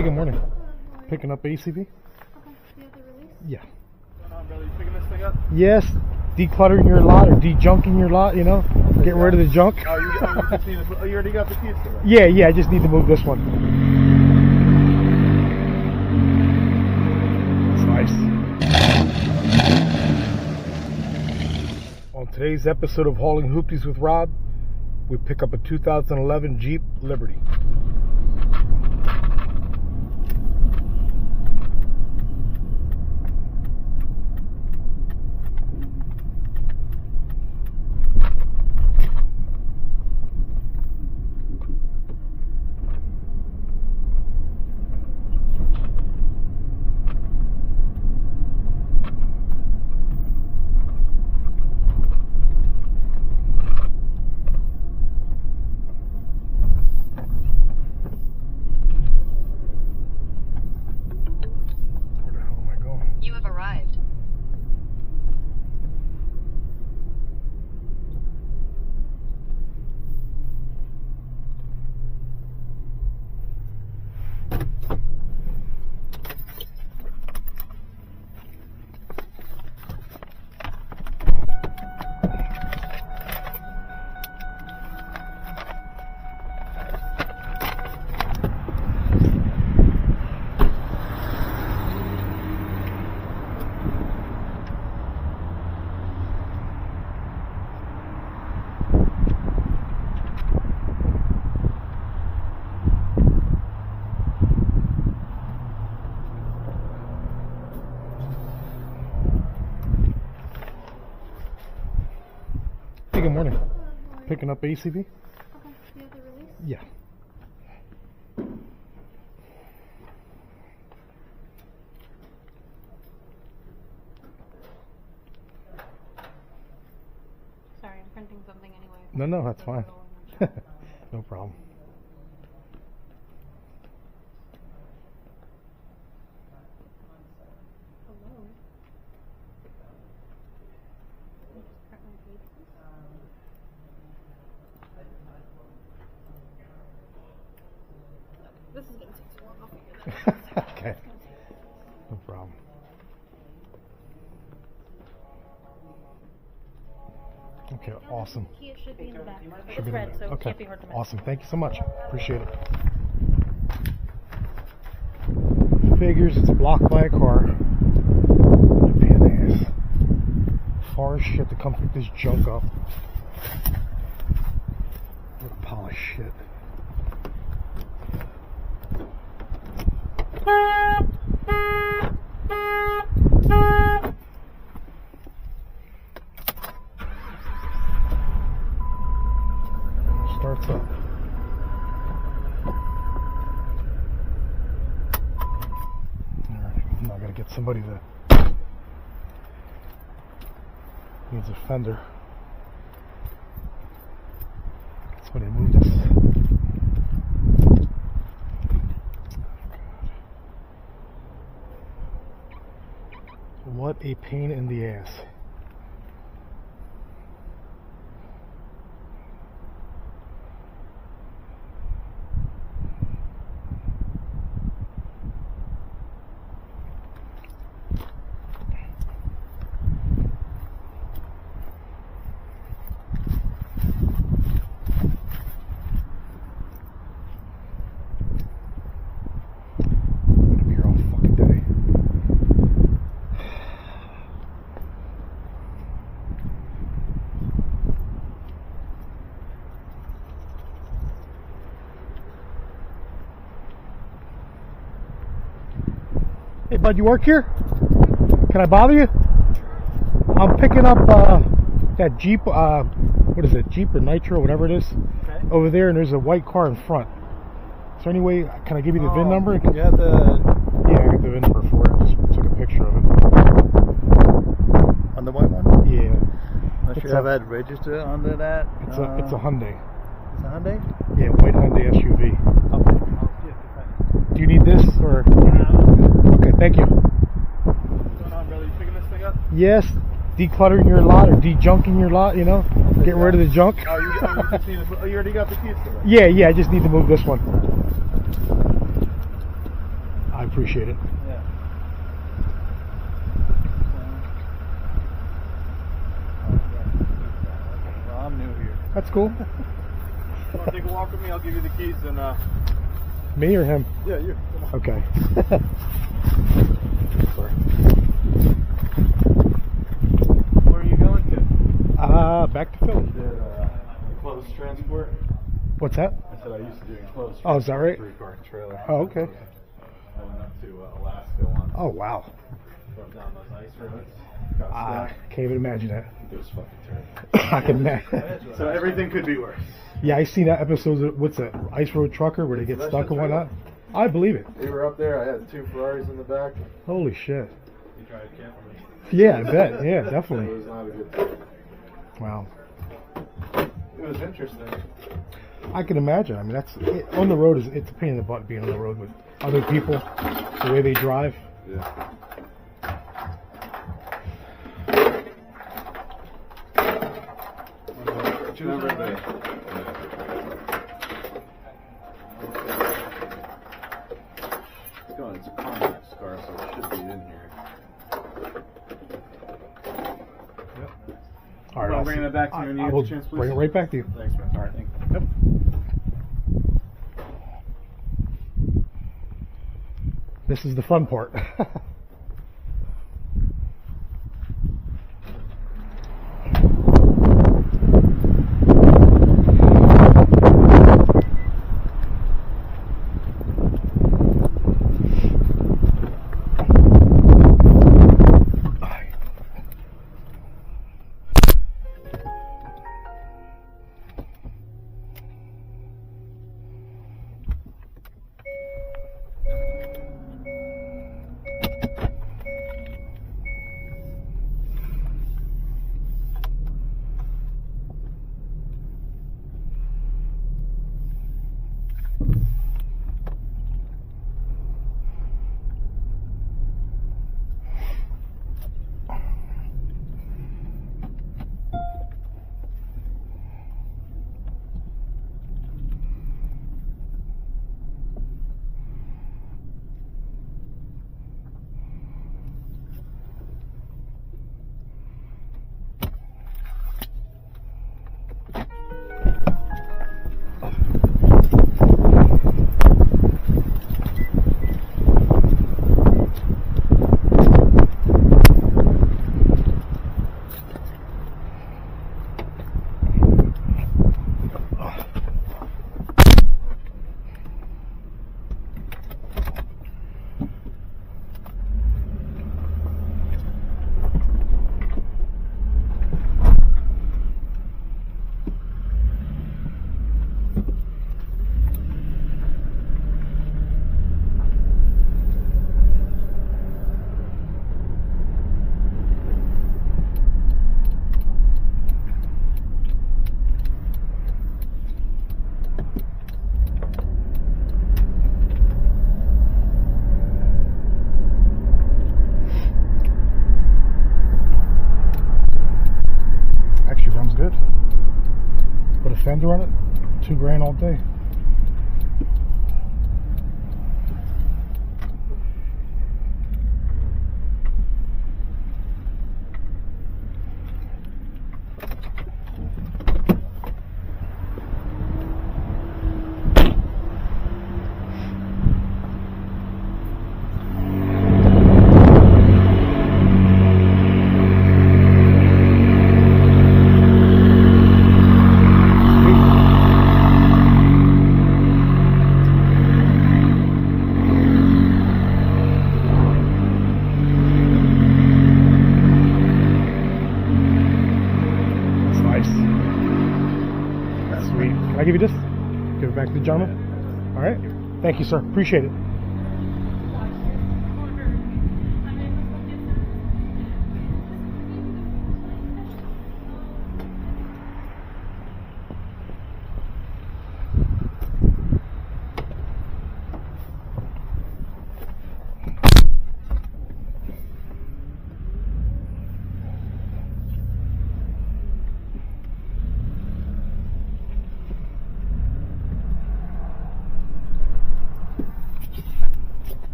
Hey, good morning. Picking up ACV? Okay, do you have the release? Yeah. What's going on, brother? You picking this thing up? Yes, decluttering your lot or de-junking your lot, you know? Getting rid of the junk. Oh, you already got the keys to it? Yeah, I just need to move this one. It's nice. On today's episode of Hauling Hoopties with Rob, we pick up a 2011 Jeep Liberty. You have arrived. Hey, good morning. Picking up ACV? Okay, do you have the release? Yeah. Sorry, I'm printing something anyway. No, that's fine. No problem. Hello? Can I just print my pages? This is gonna take too long. I'll figure that out. Okay. No problem. Okay, awesome. Key, it should be in the back. Should It's be red, in there. so it Okay, can't be hard to miss. awesome. Thank you so much. Appreciate it. Figures it's blocked by a car. Pain in the ass. Far as shit to come pick this junk up. What a pile of shit. Starts up. Alright, now I gotta get somebody to needs a fender. Get somebody to move this. What a pain in the ass. I'm gonna be here all fucking day. Hey bud, you work here? Can I bother you? I'm picking up that Jeep, what is it, Jeep or Nitro, whatever it is, Okay. over there, and there's a white car in front. Is there any way, can I give you the VIN number? You have the... Yeah, I got the VIN number for it. Just took a picture of it. On the white one? Yeah. I It's should a- have had registered under that. It's a Hyundai. It's a Hyundai? Yeah, white Hyundai SUV. Okay. Do you need this or? Okay, thank you. What's going on, brother? You picking this thing up? Yes, decluttering your lot or de-junking your lot, you know? Getting rid of the junk. Oh, you already got the keys to it? Yeah, I just need to move this one. appreciate it. Yeah. Well, I'm new here. That's cool. Want to take a walk with me? I'll give you the keys and Me or him? yeah, you. Come on. Okay. Where are you going to? Back to Philly. Did enclosed transport. What's that? I said I used to do enclosed. Oh, is that right? 3-car trailer. Oh, okay. I went up to Alaska once. Oh, wow. Drove down those ice roads. Got I stuck. can't even imagine that. It was fucking terrible. I can imagine. So everything could be worse. Yeah, I seen that episode of, what's that, Ice Road Trucker, where they get That stuck shit's and whatnot. real. I believe it. We were up there. I had 2 Ferraris in the back. Holy shit. You tried to camp with me. Yeah, I bet. Yeah, It definitely. was not a good time. Wow. It was interesting. I can imagine. I mean, on the road it's a pain in the butt being on the road with other people, the way they drive. Yeah. Remember it's a contact scar, so it should be in here. All right, I'll I'll bring see. it back to you when you I get will the chance, please. bring it right back to you. Thanks, man. All right, thank you. Yep. This is the fun part. Good. Put a fender on it, $2,000 all day. Can I give you this? Give it back to the gentleman. All right. Thank you, sir. Appreciate it.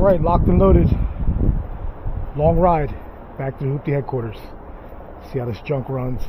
Alright, locked and loaded. Long ride back to the Hoopty headquarters. See how this junk runs.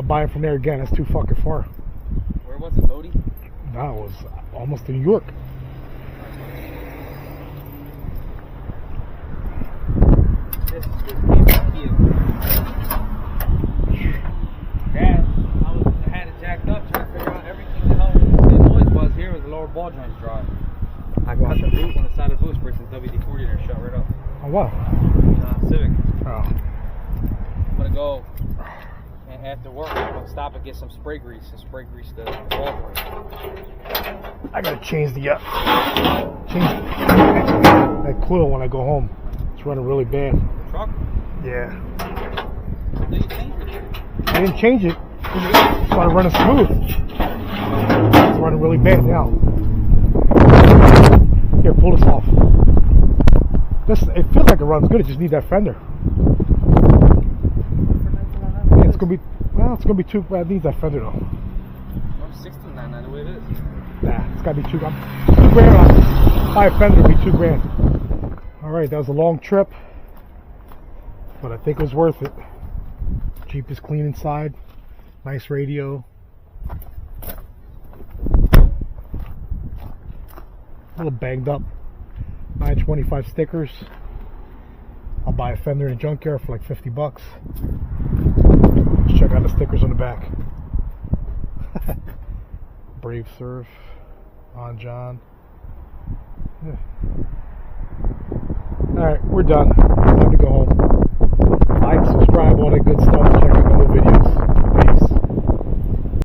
Buy it from there again. That's too fucking far. Where was it, Lodi? That was almost to New York. This is just field. Yeah, I had it jacked up trying to figure out everything the hell the noise was. Here was the lower ball joints dry. I cut the boot on the side of the boot, sprayed some WD-40 there, shut right up. Oh, what? Civic. Oh. I'm gonna go. And after work, I'm gonna stop and get some spray grease and spray grease the ball joint. I gotta change the that coil when I go home. It's running really bad. Truck? Yeah. Did you change it? I didn't change it. It started running smooth. It's running really bad now. Here, pull this off. It feels like it runs good. It just needs that fender. Yeah, it's gonna be too. Well, it needs that fender though. I'm 16.99 the way it is. Nah, it's gotta be $2 grand. Buy a fender, it'll be $2 grand. All right, that was a long trip, but I think it was worth it. Jeep is clean inside. Nice radio. A little banged up. 925 stickers. I'll buy a fender in a junkyard for like $50. Let's check out the stickers on the back. Brave Surf, on John. Yeah. All right, we're done. Time to go.